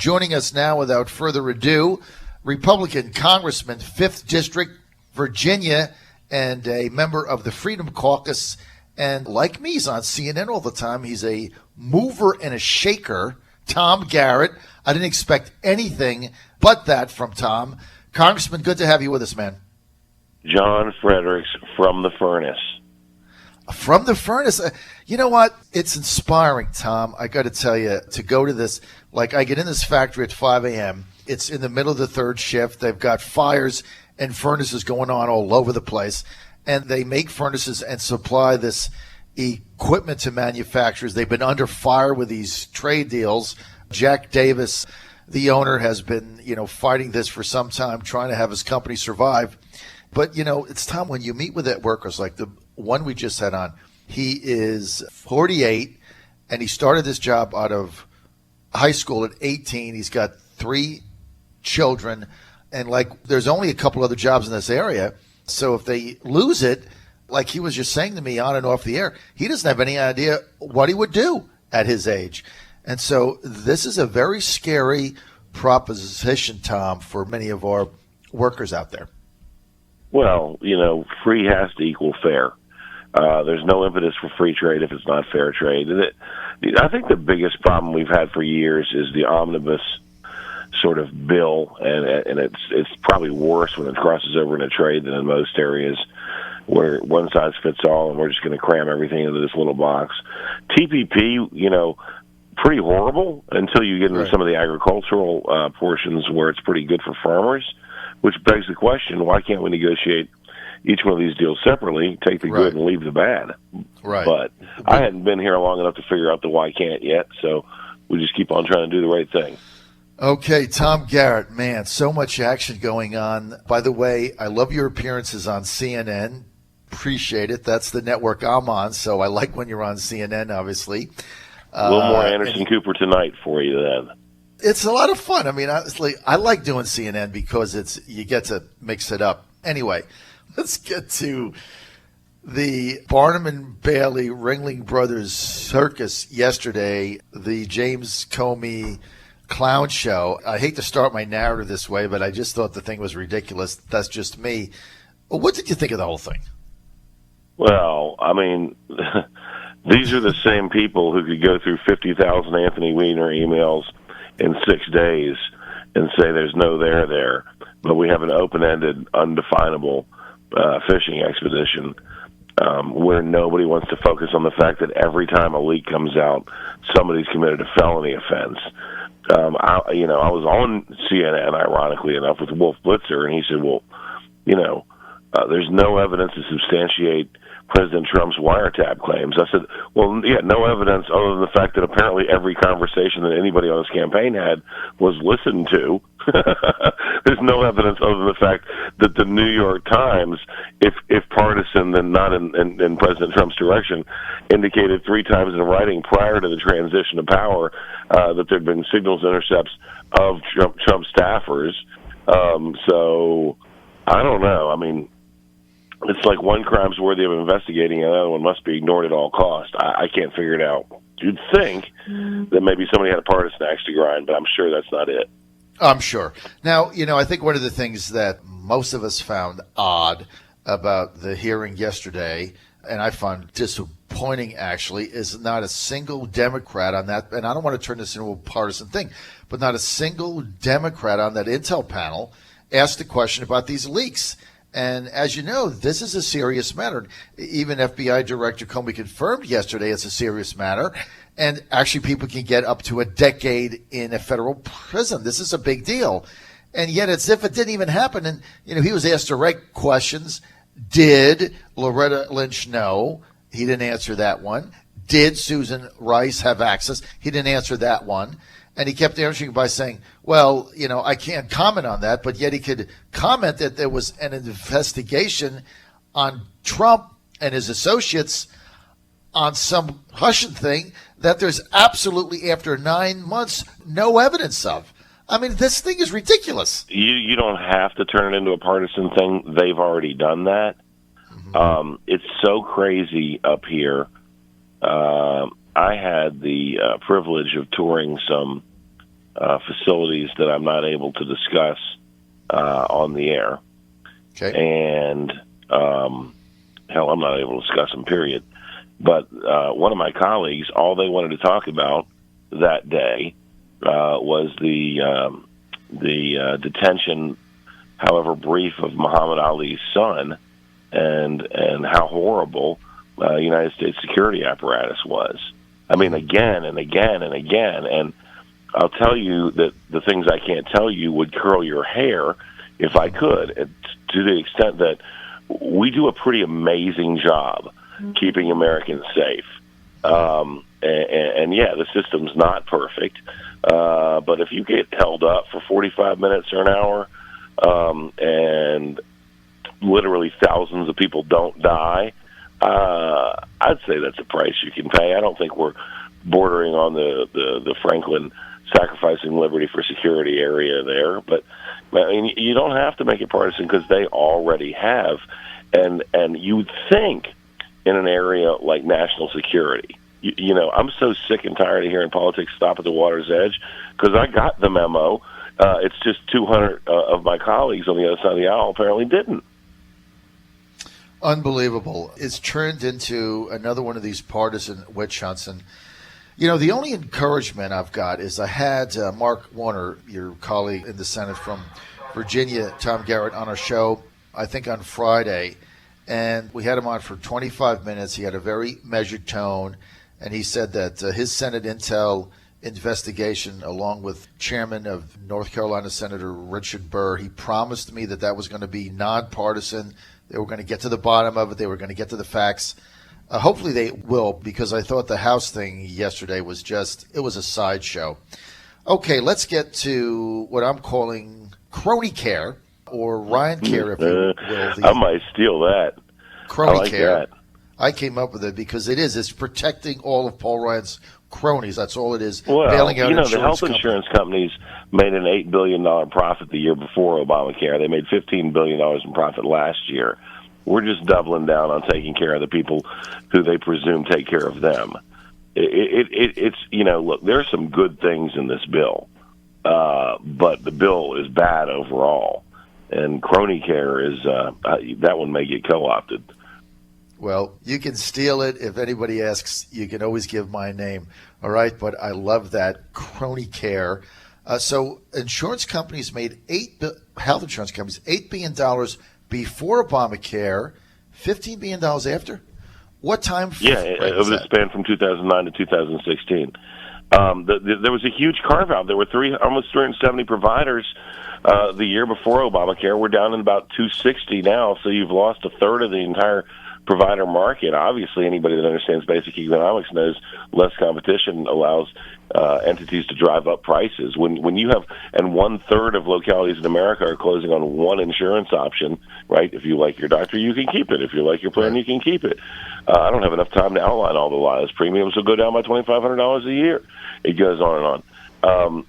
Joining us now, without further ado, Republican Congressman, 5th District, Virginia, and a member of the Freedom Caucus. And like me, he's on CNN all the time. He's a mover and a shaker, Tom Garrett. I didn't expect anything but that from Tom. Congressman, good to have you with us, man. John Fredericks from the furnace. From the furnace. You know what? It's inspiring, Tom. I got to tell you, to go to this. Like, I get in this factory at 5 a.m. It's in the middle of the third shift. They've got fires and furnaces going on all over the place. And they make furnaces and supply this equipment to manufacturers. They've been under fire with these trade deals. Jack Davis, the owner, has been, fighting this for some time, trying to have his company survive. But, it's Tom, when you meet with that workers, like the one we just had on, he is 48, and he started this job out of high school at 18. He's got 3 children, and, there's only a couple other jobs in this area. So if they lose it, like he was just saying to me on and off the air, he doesn't have any idea what he would do at his age. And so this is a very scary proposition, Tom, for many of our workers out there. Well, free has to equal fair. There's no impetus for free trade if it's not fair trade. And I think the biggest problem we've had for years is the omnibus sort of bill, and it's probably worse when it crosses over into trade than in most areas where one size fits all and we're just going to cram everything into this little box. TPP, pretty horrible until you get into some of the agricultural portions where it's pretty good for farmers, which begs the question, why can't we negotiate each one of these deals separately, take the good and leave the bad? Right. But I hadn't been here long enough to figure out the why can't yet, so we just keep on trying to do the right thing. Okay, Tom Garrett, man, so much action going on. By the way, I love your appearances on CNN. Appreciate it. That's the network I'm on, so I like when you're on CNN, obviously. A little more Anderson Cooper tonight for you then. It's a lot of fun. I mean, honestly, I like doing CNN because you get to mix it up. Anyway, let's get to the Barnum and Bailey Ringling Brothers Circus yesterday, the James Comey clown show. I hate to start my narrative this way, but I just thought the thing was ridiculous. That's just me. What did you think of the whole thing? Well, I mean, these are the same people who could go through 50,000 Anthony Weiner emails in 6 days and say there's no there, but we have an open-ended, undefinable fishing expedition where nobody wants to focus on the fact that every time a leak comes out, somebody's committed a felony offense. I was on CNN, ironically enough, with Wolf Blitzer, and he said, well, there's no evidence to substantiate President Trump's wiretap claims. I said, well, yeah, no evidence other than the fact that apparently every conversation that anybody on his campaign had was listened to. There's no evidence other than the fact that the New York Times, if partisan and not in President Trump's direction, indicated 3 times in writing prior to the transition of power that there had been signals intercepts of Trump staffers. So I don't know. I mean, it's like one crime's worthy of investigating, and the other one must be ignored at all costs. I can't figure it out. You'd think that maybe somebody had a partisan axe to grind, but I'm sure that's not it. I'm sure. Now, I think one of the things that most of us found odd about the hearing yesterday, and I found disappointing actually, is not a single Democrat on that, and I don't want to turn this into a partisan thing, but not a single Democrat on that intel panel asked a question about these leaks. And as you know, this is a serious matter. Even FBI Director Comey confirmed yesterday it's a serious matter. And actually, people can get up to a decade in a federal prison. This is a big deal. And yet it's as if it didn't even happen. And, he was asked direct questions. Did Loretta Lynch know? He didn't answer that one. Did Susan Rice have access? He didn't answer that one. And he kept answering by saying, well, I can't comment on that, but yet he could comment that there was an investigation on Trump and his associates on some Russian thing that there's absolutely, after 9 months, no evidence of. I mean, this thing is ridiculous. You don't have to turn it into a partisan thing. They've already done that. Mm-hmm. It's so crazy up here. I had the privilege of touring some facilities that I'm not able to discuss on the air. Okay. And, hell, I'm not able to discuss them, period. But one of my colleagues, all they wanted to talk about that day was the detention, however brief, of Muhammad Ali's son, and how horrible United States security apparatus was. I mean, again and again and again. And I'll tell you that the things I can't tell you would curl your hair if I could, to the extent that we do a pretty amazing job keeping Americans safe. And yeah, the system's not perfect. But if you get held up for 45 minutes or an hour, and literally thousands of people don't die, I'd say that's a price you can pay. I don't think we're bordering on the Franklin sacrificing liberty for security area there, but I mean, you don't have to make it partisan because they already have. And you would think in an area like national security, you know, I'm so sick and tired of hearing politics stop at the water's edge because I got the memo. It's just 200 of my colleagues on the other side of the aisle apparently didn't. Unbelievable. It's turned into another one of these partisan witch hunts. And, you know, the only encouragement I've got is I had Mark Warner, your colleague in the Senate from Virginia, Tom Garrett, on our show, I think on Friday. And we had him on for 25 minutes. He had a very measured tone. And he said that his Senate Intel investigation, along with Chairman of North Carolina Senator Richard Burr, he promised me that that was going to be nonpartisan. They were going to get to the bottom of it. They were going to get to the facts. Hopefully they will, because I thought the House thing yesterday was it was a sideshow. Okay, let's get to what I'm calling crony care, or Ryan care, if you will. I might steal that. Crony I like care. that. I came up with it because it's protecting all of Paul Ryan's cronies. That's all it is. Well, bailing out the health insurance companies made an $8 billion profit the year before Obamacare. They made $15 billion in profit last year. We're just doubling down on taking care of the people who they presume take care of them. It's look, there are some good things in this bill, but the bill is bad overall. And crony care is that one may get co-opted. Well, you can steal it. If anybody asks, you can always give my name. All right, but I love that crony care. So insurance companies made health insurance companies $8 billion before Obamacare, $15 billion after. What time frame? Yeah, over the span from 2009 to 2016. There was a huge carve out. There were almost 370 providers the year before Obamacare. We're down in about 260 now, so you've lost a third of the entire provider market. Obviously, anybody that understands basic economics knows less competition allows entities to drive up prices. When you have, and 1/3 of localities in America are closing on one insurance option, right? If you like your doctor, you can keep it. If you like your plan, you can keep it. I don't have enough time to outline all the lies. Premiums will go down by $2,500 a year. It goes on and on.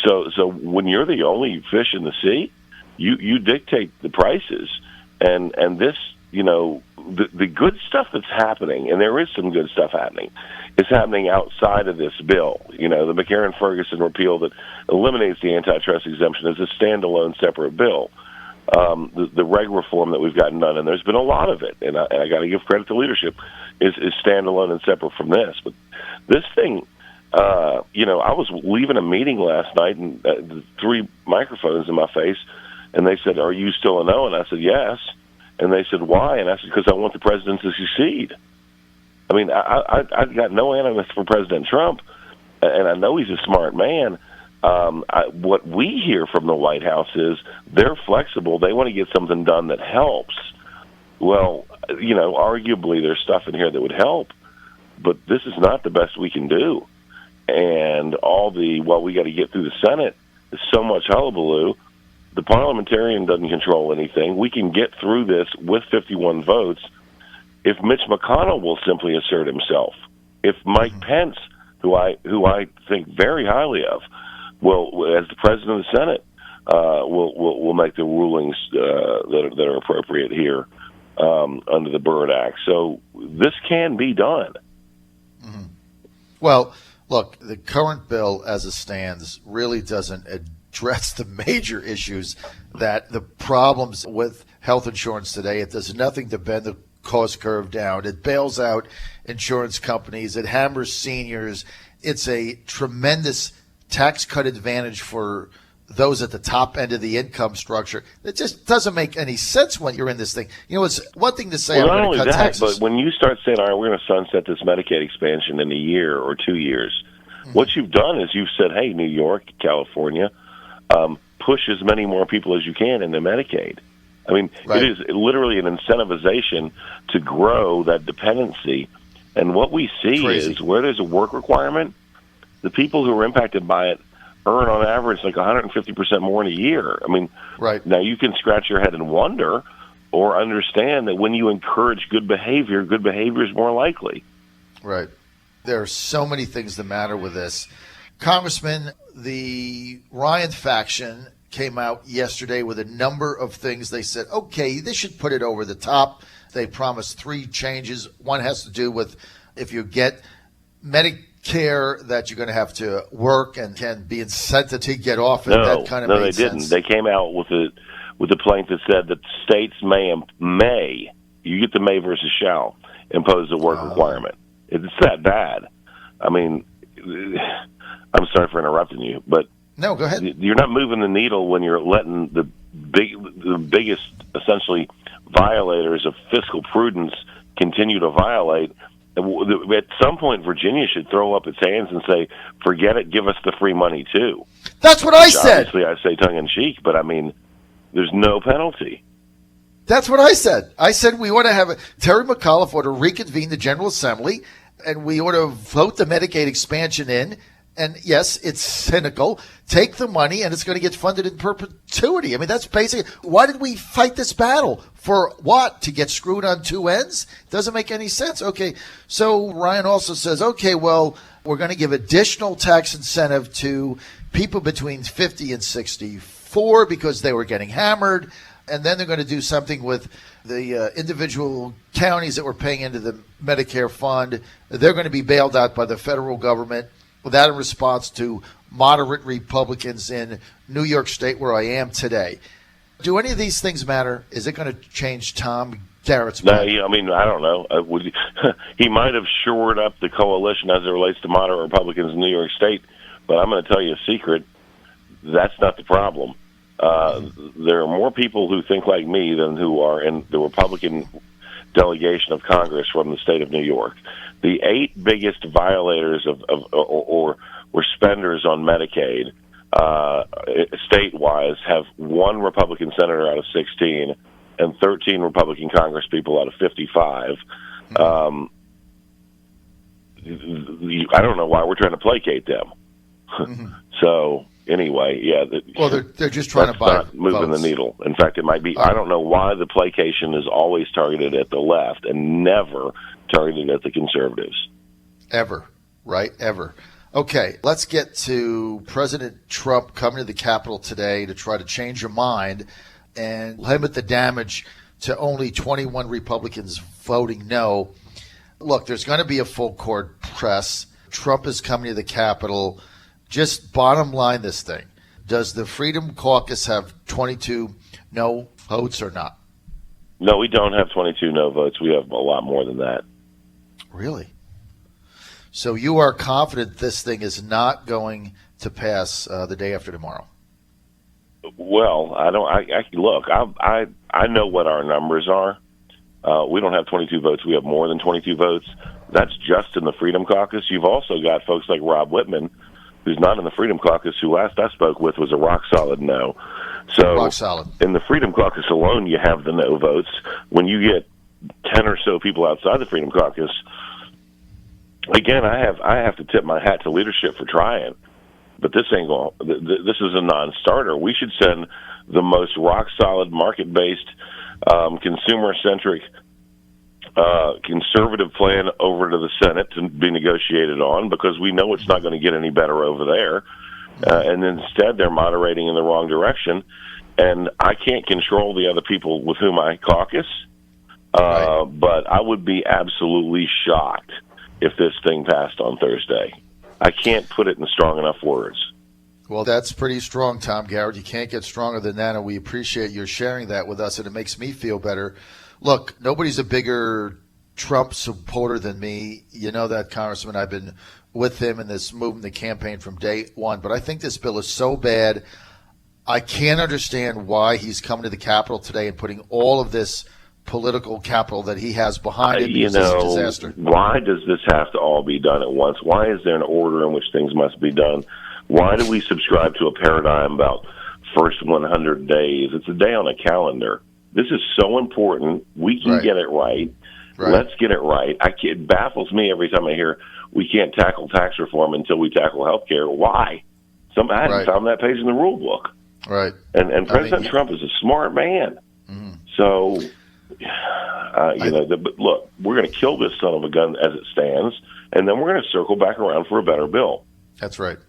So when you're the only fish in the sea, you dictate the prices, and this, the good stuff that's happening, and there is some good stuff happening, is happening outside of this bill. The McCarran-Ferguson repeal that eliminates the antitrust exemption is a standalone separate bill. The reg reform that we've gotten done, and there's been a lot of it, and I got to give credit to leadership, is standalone and separate from this. But this thing, I was leaving a meeting last night, and 3 microphones in my face, and they said, "Are you still a no?" And I said, "Yes." And they said, "Why?" And I said, "Because I want the president to succeed." I mean, I've got no animus for President Trump, and I know he's a smart man. What we hear from the White House is they're flexible. They want to get something done that helps. Well, arguably there's stuff in here that would help, but this is not the best we can do. And we got to get through the Senate, there's so much hullabaloo. The parliamentarian doesn't control anything. We can get through this with 51 votes if Mitch McConnell will simply assert himself. If Mike Pence, who I think very highly of, will, as the president of the Senate, will make the rulings that are appropriate here under the Byrd Act. So this can be done. Well, Look, the current bill as it stands really doesn't address the major issues that the problems with health insurance today. It does nothing to bend the cost curve down. It bails out insurance companies. It hammers seniors. It's a tremendous tax cut advantage for those at the top end of the income structure. It just doesn't make any sense when you're in this thing. You know, it's one thing to say, well, I'm not going to only cut that, taxes. but when you start saying, all right, we're going to sunset this Medicaid expansion in a year or 2 years, what you've done is you've said, hey, New York, California, push as many more people as you can into Medicaid. I mean, Right. It is literally an incentivization to grow that dependency. And what we see Crazy. is where there's a work requirement, the people who are impacted by it earn on average like 150% more in a year. I mean, Right. now you can scratch your head and wonder or understand that when you encourage good behavior is more likely. Right. There are so many things that matter with this. Congressman, the Ryan faction came out yesterday with a number of things. They said, okay, this should put it over the top. They promised 3 changes. One has to do with if you get Medicare that you're going to have to work and can be incented to get off it. That kind of no, made they sense. didn't. They came out with a plank that said that states may, you get the may versus shall, impose a work requirement. It's that bad. I mean, I'm sorry for interrupting you, but No, go ahead. you're not moving the needle when you're letting the biggest, essentially, violators of fiscal prudence continue to violate. At some point, Virginia should throw up its hands and say, forget it, give us the free money, too. That's what I said. Obviously, I say tongue-in-cheek, but, I mean, there's no penalty. That's what I said. I said we ought to have Terry McAuliffe ought to reconvene the General Assembly, and we ought to vote the Medicaid expansion in. And yes, it's cynical. Take the money, and it's going to get funded in perpetuity. I mean, that's basically why did we fight this battle? For what? To get screwed on 2 ends? Doesn't make any sense. Okay, so Ryan also says, okay, well, we're going to give additional tax incentive to people between 50 and 64 because they were getting hammered. And then they're going to do something with the individual counties that were paying into the Medicare fund. They're going to be bailed out by the federal government. That in response to moderate Republicans in New York State, where I am today. Do any of these things matter? Is it going to change Tom Garrett's mind? No, I mean, I don't know. He might have shored up the coalition as it relates to moderate Republicans in New York State, but I'm going to tell you a secret. That's not the problem. There are more people who think like me than who are in the Republican delegation of Congress from the state of New York. The 8 biggest violators or spenders on Medicaid state-wise have 1 Republican senator out of 16 and 13 Republican congresspeople out of 55. I don't know why we're trying to placate them. So anyway, yeah. Well, they're just trying to buy not moving votes. the needle. In fact, it might be. I don't know why the placation is always targeted at the left and never targeted at the conservatives. Ever, right? Ever. Okay, let's get to President Trump coming to the Capitol today to try to change your mind and limit the damage to only 21 Republicans voting no. Look, there's going to be a full court press. Trump is coming to the Capitol. Just bottom line this thing. Does the Freedom Caucus have 22 no votes or not? No, we don't have 22 no votes. We have a lot more than that. Really? So you are confident this thing is not going to pass the day after tomorrow? Well, I don't. Look. I know what our numbers are. We don't have 22 votes. We have more than 22 votes. That's just in the Freedom Caucus. You've also got folks like Rob Whitman, who's not in the Freedom Caucus, who last I spoke with was a rock-solid no. So rock solid. In the Freedom Caucus alone, you have the no votes. When you get 10 or so people outside the Freedom Caucus, again, I have to tip my hat to leadership for trying. But this ain't going. This is a non-starter. We should send the most rock-solid, market-based, consumer-centric, conservative plan over to the Senate to be negotiated on, because we know it's not going to get any better over there. And instead, they're moderating in the wrong direction. And I can't control the other people with whom I caucus, but I would be absolutely shocked if this thing passed on Thursday. I can't put it in strong enough words. Well, that's pretty strong, Tom Garrett. You can't get stronger than that, and we appreciate your sharing that with us, and it makes me feel better. Look, nobody's a bigger Trump supporter than me. You know that, Congressman. I've been with him in this movement, the campaign, from day one. But I think this bill is so bad, I can't understand why he's coming to the Capitol today and putting all of this political capital that he has behind him. You know, it's a disaster. Why does this have to all be done at once? Why is there an order in which things must be done? Why do we subscribe to a paradigm about first 100 days? It's a day on a calendar. This is so important. We can get it right. Let's get it right. It baffles me every time I hear we can't tackle tax reform until we tackle health care. Why? I hadn't found that page in the rule book. Right. And President Trump is a smart man. Mm-hmm. So, but look, we're going to kill this son of a gun as it stands, and then we're going to circle back around for a better bill. That's right.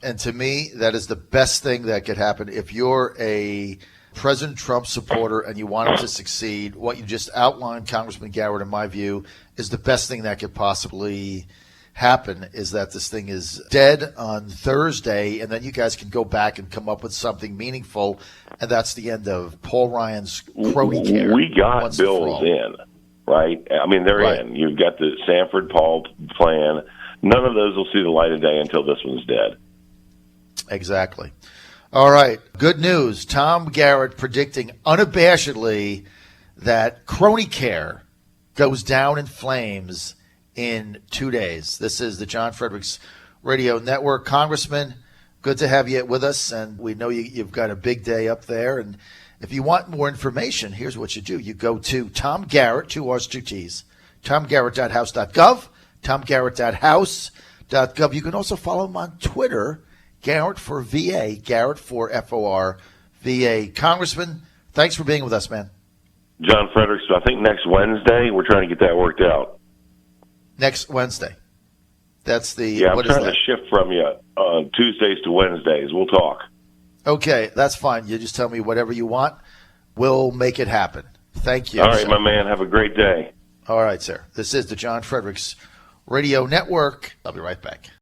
And to me, that is the best thing that could happen. If you're a President Trump supporter and you want him to succeed, what you just outlined, Congressman Garrett, in my view, is the best thing that could possibly happen, is that this thing is dead on Thursday, and then you guys can go back and come up with something meaningful, and that's the end of Paul Ryan's crony care. We got bills in, right? I mean, they're in. You've got the Sanford Paul plan. None of those will see the light of day until this one's dead. Exactly. All right. Good news. Tom Garrett predicting unabashedly that crony care goes down in flames in 2 days. This is the John Fredericks Radio Network. Congressman, good to have you with us, and we know you've got a big day up there. And if you want more information, here's what you do. You go to Tom Garrett, 2 R's, 2 T's, tomgarrett.house.gov, tomgarrett.house.gov. You can also follow him on Twitter, Garrett for VA, Garrett for FOR, VA. Congressman, thanks for being with us, man. John Fredericks, I think next Wednesday, we're trying to get that worked out. Next Wednesday. That's the... Yeah, I'm trying to shift from you on Tuesdays to Wednesdays. We'll talk. Okay, that's fine. You just tell me whatever you want. We'll make it happen. Thank you. All right, my man. Have a great day. All right, sir. This is the John Fredericks Radio Network. I'll be right back.